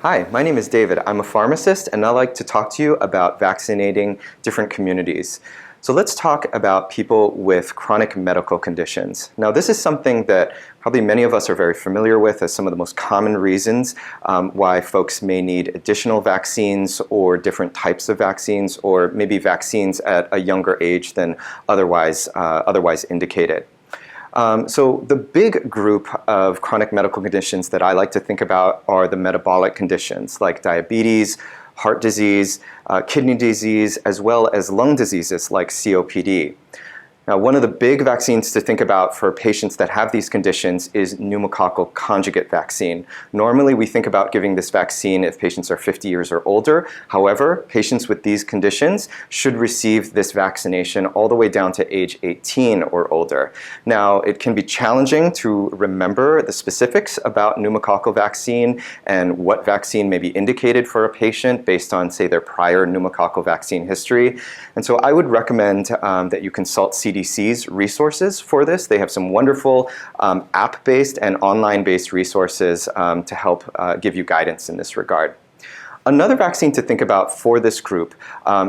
Hi, my name is David. I'm a pharmacist, and I'd like to talk to you about vaccinating different communities. So let's talk about people with chronic medical conditions. Now, this is something that probably many of us are very familiar with as some of the most common reasons why folks may need additional vaccines or different types of vaccines, or maybe vaccines at a younger age than otherwise indicated. So the big group of chronic medical conditions that I like to think about are the metabolic conditions like diabetes, heart disease, kidney disease, as well as lung diseases like COPD. Now, one of the big vaccines to think about for patients that have these conditions is pneumococcal conjugate vaccine. Normally, we think about giving this vaccine if patients are 50 years or older. However, patients with these conditions should receive this vaccination all the way down to age 18 or older. Now, it can be challenging to remember the specifics about pneumococcal vaccine and what vaccine may be indicated for a patient based on, say, their prior pneumococcal vaccine history. And so I would recommend that you consult CDC's resources for this. They have some wonderful app-based and online-based resources to help give you guidance in this regard. Another vaccine to think about for this group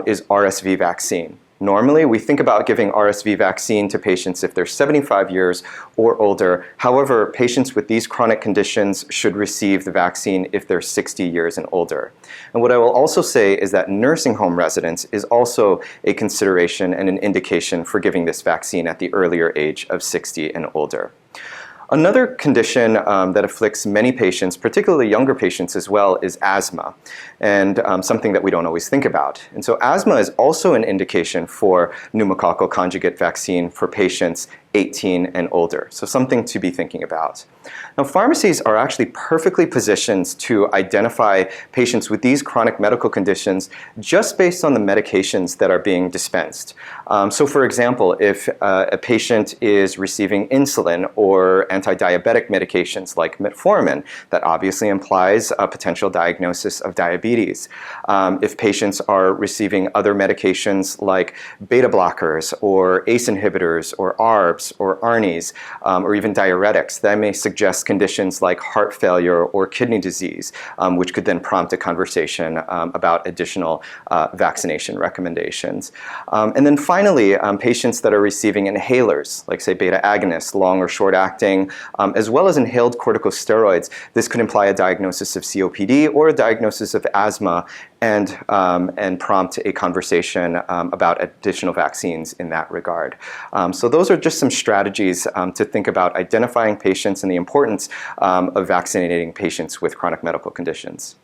is RSV vaccine. Normally, we think about giving RSV vaccine to patients if they're 75 years or older. However, patients with these chronic conditions should receive the vaccine if they're 60 years and older. And what I will also say is that nursing home residence is also a consideration and an indication for giving this vaccine at the earlier age of 60 and older. Another condition that afflicts many patients, particularly younger patients as well, is asthma, and something that we don't always think about. And so asthma is also an indication for pneumococcal conjugate vaccine for patients 18 and older, so something to be thinking about. Now, pharmacies are actually perfectly positioned to identify patients with these chronic medical conditions just based on the medications that are being dispensed. So for example, if a patient is receiving insulin or anti-diabetic medications like metformin, that obviously implies a potential diagnosis of diabetes. If patients are receiving other medications like beta blockers or ACE inhibitors or ARBs or ARNIs, or even diuretics, that may suggest conditions like heart failure or kidney disease, which could then prompt a conversation about additional vaccination recommendations. And then finally, patients that are receiving inhalers, like say beta agonists, long or short acting, as well as inhaled corticosteroids, this could imply a diagnosis of COPD or a diagnosis of asthma and prompt a conversation about additional vaccines in that regard. So those are just some strategies to think about identifying patients and the importance of vaccinating patients with chronic medical conditions.